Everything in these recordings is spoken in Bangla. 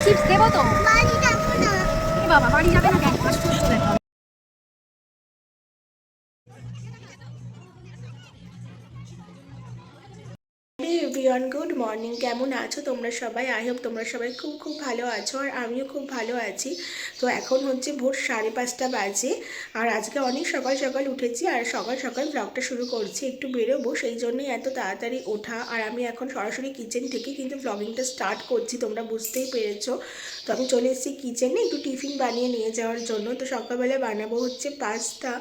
চিপস দেবো তো। বাবা বাড়ি যাবে না কেন? আশ্চর্য ব্যাপার। Everyone, good morning. কেমন আছো তোমরা সবাই? আই হোপ তোমরা সবাই খুব খুব ভালো আছো, আর আমিও খুব ভালো আছি। তো এখন হচ্ছে ভোর 5:30 বাজে, আর আজকে অনেক সকাল সকাল উঠেছি, আর সকাল সকাল ব্লগটা শুরু করছি। একটু বেরোবো, সেই জন্যই এত তাড়াতাড়ি ওঠা। আর আমি এখন সরাসরি কিচেন থেকে কিন্তু ব্লগিংটা স্টার্ট করছি, তোমরা বুঝতেই পেরেছো। তো আমি চলে এসেছি কিচেনে একটু টিফিন বানিয়ে নিয়ে যাওয়ার জন্য। তো সকালবেলা বানাবো হচ্ছে পাস্তা।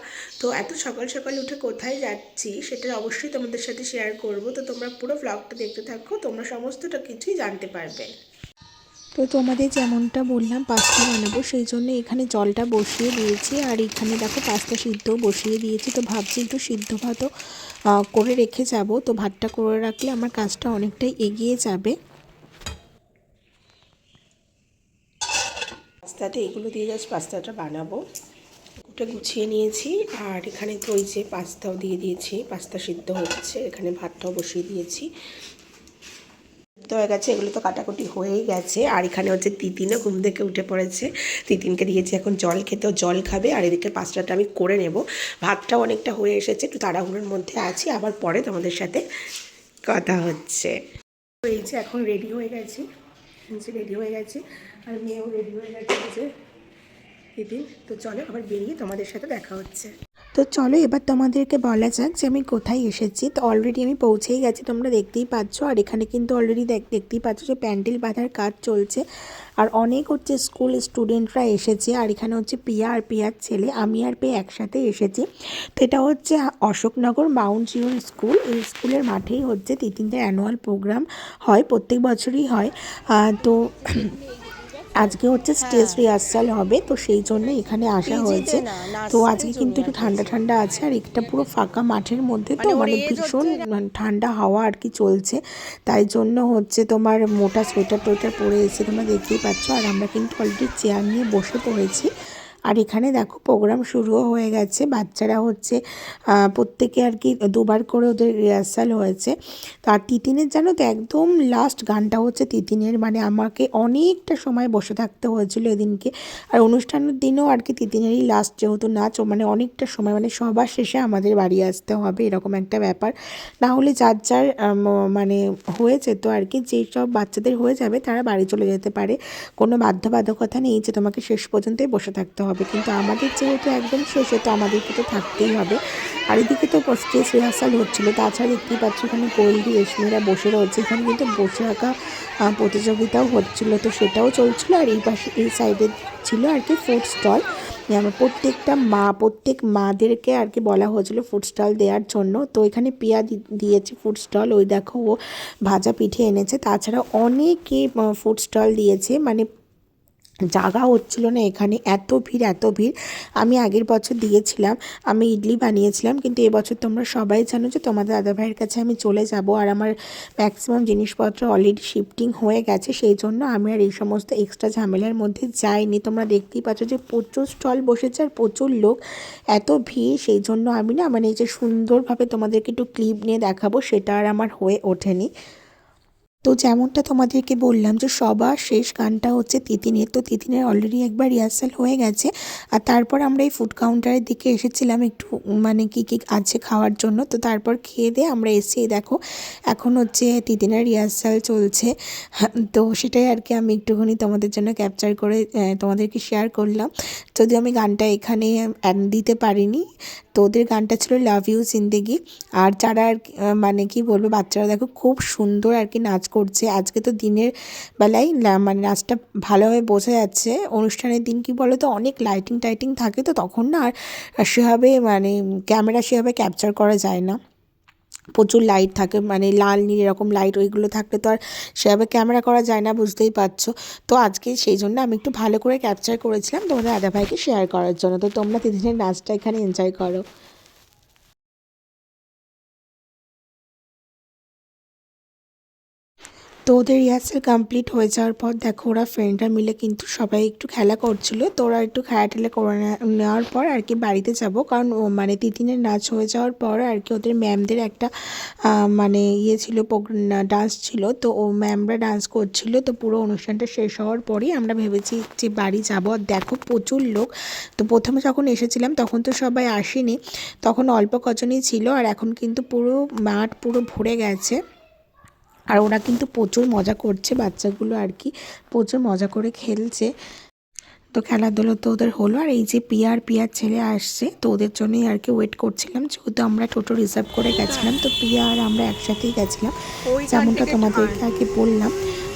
তো এত সকাল সকাল উঠে কোথায় যাচ্ছি সেটা অবশ্যই তোমাদের সাথে শেয়ার করব। তো তোমরা পুরো ব্লগটা দেখতে থাকো, তোমরা সমস্তটা কিছুই জানতে পারবে। তো তোমাদের যেমনটা বললাম পাস্তা বানাবো, সেই জন্য এখানে জলটা বসিয়ে দিয়েছি, আর এখানে দেখো পাস্তা সিদ্ধ বসিয়ে দিয়েছি। তো ভাবছি একটু সিদ্ধ ভাতও করে রেখে যাব। তো ভাতটা করে রাখলে আমার কাজটা অনেকটাই এগিয়ে যাবে। পাস্তাতে এগুলো দিয়ে জাস্ট পাস্তাটা বানাবো। ওটা গুছিয়ে নিয়েছি, আর এখানে তো ওই যে পাস্তাও দিয়ে দিয়েছি, পাস্তা সিদ্ধ হচ্ছে। এখানে ভাতটাও বসিয়ে দিয়েছি, তো হয়ে গেছে। এগুলো তো কাটাকুটি হয়েই গেছে। আর এখানে হচ্ছে তিতিনও ঘুম থেকে উঠে পড়েছে। তিতিনকে দিয়েছি এখন জল খেতেও, জল খাবে। আর এদিকে পাস্তাটা আমি করে নেব। ভাতটাও অনেকটা হয়ে এসেছে, একটু তাড়াহুড়োর মধ্যে আছি। আবার পরে তোমাদের সাথে কথা হচ্ছে। এই যে এখন রেডি হয়ে গেছি, রেডি হয়ে গেছি, আর মেয়েও রেডি হয়ে গেছে যে তিতিন। তো চলো আবার বেরিয়ে তোমাদের সাথে দেখা হচ্ছে। তো চলো এবার তোমাদেরকে বলা যাক যে আমি কোথায় এসেছি। তো অলরেডি আমি পৌঁছেই গেছি, তোমরা দেখতেই পাচ্ছ। আর এখানে কিন্তু অলরেডি দেখতেই পাচ্ছ যে প্যান্ডেল বাঁধার কাজ চলছে, আর অনেক হচ্ছে স্কুল স্টুডেন্টরা এসেছে। আর এখানে হচ্ছে পিয়া আর পিয়ার ছেলে, আমি আর পেয়ে একসাথে এসেছি। তো এটা হচ্ছে অশোকনগর মাউন্ট জিওন স্কুল। এই স্কুলের মাঠেই হচ্ছে তিতিনদের অ্যানুয়াল প্রোগ্রাম হয়, প্রত্যেক বছরই হয়। তো আজকে হচ্ছে স্টেজ রিহার্সাল হবে, তো সেই জন্য এখানে আসা হয়েছে। তো আজকে কিন্তু একটু ঠান্ডা ঠান্ডা আছে, আর একটা পুরো ফাঁকা মাঠের মধ্যে, তো মানে ভীষণ ঠান্ডা হাওয়া আর কি চলছে। তাই জন্য হচ্ছে তোমার মোটা সোয়েটার টোয়েটার পরে এসে তোমরা দেখতেই পাচ্ছ। আর আমরা কিন্তু অলরেডি চেয়ার নিয়ে বসে পড়েছি। আর এখানে দেখো প্রোগ্রাম শুরুও হয়ে গেছে। বাচ্চারা হচ্ছে প্রত্যেকে আর কি দুবার করে ওদের রিহার্সাল হয়েছে। তো আর তিতিনের জানো তো একদম লাস্ট গানটা হচ্ছে তিতিনের, মানে আমাকে অনেকটা সময় বসে থাকতে হয়েছিল এদিনকে। আর অনুষ্ঠানের দিনও আর কি তিতিনেরই লাস্ট যেহেতু নাচ, ও মানে অনেকটা সময়, মানে সবার শেষে আমাদের বাড়ি আসতে হবে, এরকম একটা ব্যাপার। না হলে যার যার মানে হয়ে যেত আর কি, যেই সব বাচ্চাদের হয়ে যাবে তারা বাড়ি চলে যেতে পারে। কোনো বাধ্যবাধকতা নেই যে তোমাকে শেষ পর্যন্তই বসে থাকতে হবে, কিন্তু আমাদের যেহেতু একদম শেষে, তো আমাদেরকে তো থাকতেই হবে। আর এদিকে তো স্টেজ রিহার্সাল হচ্ছিলো। তাছাড়া দেখতেই পাচ্ছ এখানে গোল্ডি রেশমিরা বসে রয়েছে। এখানে কিন্তু বসে আঁকা প্রতিযোগিতাও হচ্ছিলো, তো সেটাও চলছিল। আর এই পাশে এই সাইডে ছিল আর কি ফুড স্টল। প্রত্যেক মাদেরকে আর কি বলা হয়েছিল ফুড স্টল দেওয়ার জন্য। তো এখানে পিয়া দিয়েছে ফুড স্টল, ওই দেখো ও ভাজা পিঠে এনেছে। তাছাড়া অনেকে ফুড স্টল দিয়েছে, মানে জায়গা হচ্ছিল না এখানে, এত ভিড় এত ভিড়। আমি আগের বছর দিয়েছিলাম, আমি ইডলি বানিয়েছিলাম, কিন্তু এবছর তোমরা সবাই জানো যে তোমাদের দাদাভাইয়ের কাছে আমি চলে যাব, আর আমার ম্যাক্সিমাম জিনিসপত্র অলরেডি শিফটিং হয়ে গেছে। সেই জন্য আমি আর এই সমস্ত এক্সট্রা ঝামেলার মধ্যে যাইনি। তোমরা দেখতেই পাচ্ছ যে প্রচুর স্টল বসেছে, আর প্রচুর লোক, এত ভিড়। সেই জন্য আমি না মানে এই যে সুন্দরভাবে তোমাদেরকে একটু ক্লিপ নিয়ে দেখাবো, সেটা আর আমার হয়ে ওঠেনি। তো যেমনটা তোমাদেরকে বললাম যে সবার শেষ গানটা হচ্ছে তিতিনের। তো তিতিনের অলরেডি একবার রিহার্সাল হয়ে গেছে, আর তারপর আমরা এই ফুড কাউন্টারের দিকে এসেছিলাম একটু মানে কি কি আছে খাওয়ার জন্য। তো তারপর খেয়ে দিয়ে আমরা এসে দেখো এখন হচ্ছে তিতিনের রিহার্সাল চলছে। তো সেটাই আর কি আমি একটুখানি তোমাদের জন্য ক্যাপচার করে তোমাদেরকে শেয়ার করলাম। যদিও আমি গানটা এখানে দিতে পারিনি। তো ওদের গানটা ছিল লাভ ইউ জিন্দেগি। আর যারা আর মানে কি বলবো, বাচ্চারা দেখো খুব সুন্দর আর কি নাচ করছে। আজকে তো দিনের বেলায় মানে নাচটা ভালোভাবে বোঝা যাচ্ছে। অনুষ্ঠানের দিন কি বলো তো অনেক লাইটিং টাইটিং থাকে, তো তখন না আর সেভাবে মানে ক্যামেরা সেভাবে ক্যাপচার করা যায় না। প্রচুর লাইট থাকে, মানে লাল নীল এরকম লাইট, ওইগুলো থাকলে তো আর সেভাবে ক্যামেরা করা যায় না, বুঝতেই পারছো। তো আজকে সেই জন্য আমি একটু ভালো করে ক্যাপচার করেছিলাম তোমাদের দাদাভাইকে শেয়ার করার জন্য। তো তোমরা তিতিনের নাচটা এখানে এনজয় করো। তো ওদের রিহার্সাল কমপ্লিট হয়ে যাওয়ার পর দেখো ওরা ফ্রেন্ডরা মিলে কিন্তু সবাই একটু খেলা করছিল। তো ওরা একটু খেলা টেলা করে নেওয়ার পর আর কি বাড়িতে যাব, কারণ মানে তিতিনের নাচ হয়ে যাওয়ার পর আর কি ওদের ম্যামদের একটা মানে ইয়ে ছিল, ডান্স ছিল। তো ও ম্যামরা ডান্স করছিল। তো পুরো অনুষ্ঠানটা শেষ হওয়ার পরেই আমরা ভেবেছি যে বাড়ি যাব। আর দেখো প্রচুর লোক। তো প্রথমে যখন এসেছিলাম তখন তো সবাই আসেনি, তখন অল্প কজনই ছিল। আর এখন কিন্তু পুরো মাঠ পুরো ভরে গেছে। আর ওরা কিন্তু প্রচুর মজা করছে, বাচ্চাগুলো আর কি প্রচুর মজা করে খেলছে। তো খেলাধুলো তো ওদের হলো। আর এই যে পিয়ার ছেলে আসছে, তো ওদের জন্যই আর কি ওয়েট করছিলাম, যেহেতু আমরা টোটো রিজার্ভ করে গেছিলাম। তো পিয়া আর আমরা একসাথেই গেছিলাম, যেমনটা তোমাদেরকে আর কি বললাম।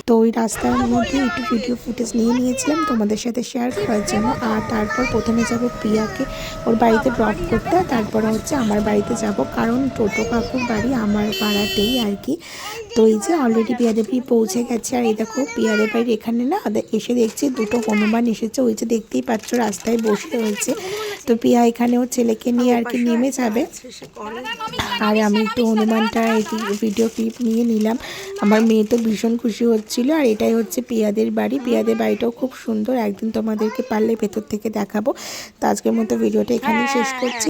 তো ওই রাস্তার মধ্যে একটু ভিডিও ফুটেজ নিয়ে নিয়েছিলাম তোমাদের সাথে শেয়ার করার জন্য। আর তারপর প্রথমে যাব পিয়াকে ওর বাড়িতে ড্রপ করতে, তারপরে হচ্ছে আমার বাড়িতে যাব, কারণ টোটো কাকুর বাড়ি আমার পাড়াতেই আর কি। তো এই যে অলরেডি পিয়াদের বাড়ি পৌঁছে গেছে। আর এই দেখো পিয়াদের বাড়ির এখানে না এসে দেখছি দুটো হনুমান এসেছে, ওই যে দেখতেই পাচ্ছ রাস্তায় বসে রয়েছে। তো পিয়া এখানে ওর ছেলেকে নিয়ে আর কি নেমে যাবে। আর আমি একটু হনুমানটা ভিডিও ক্লিপ নিয়ে নিলাম। আমার মেয়ে তো ভীষণ খুশি হচ্ছিল। আর এটাই হচ্ছে পিয়াদের বাড়ি। পিয়াদের বাড়িটাও খুব সুন্দর, একদিন তোমাদেরকে পারলে ভেতর থেকে দেখাবো। তো আজকের মতো ভিডিওটা এখানেই শেষ করছি।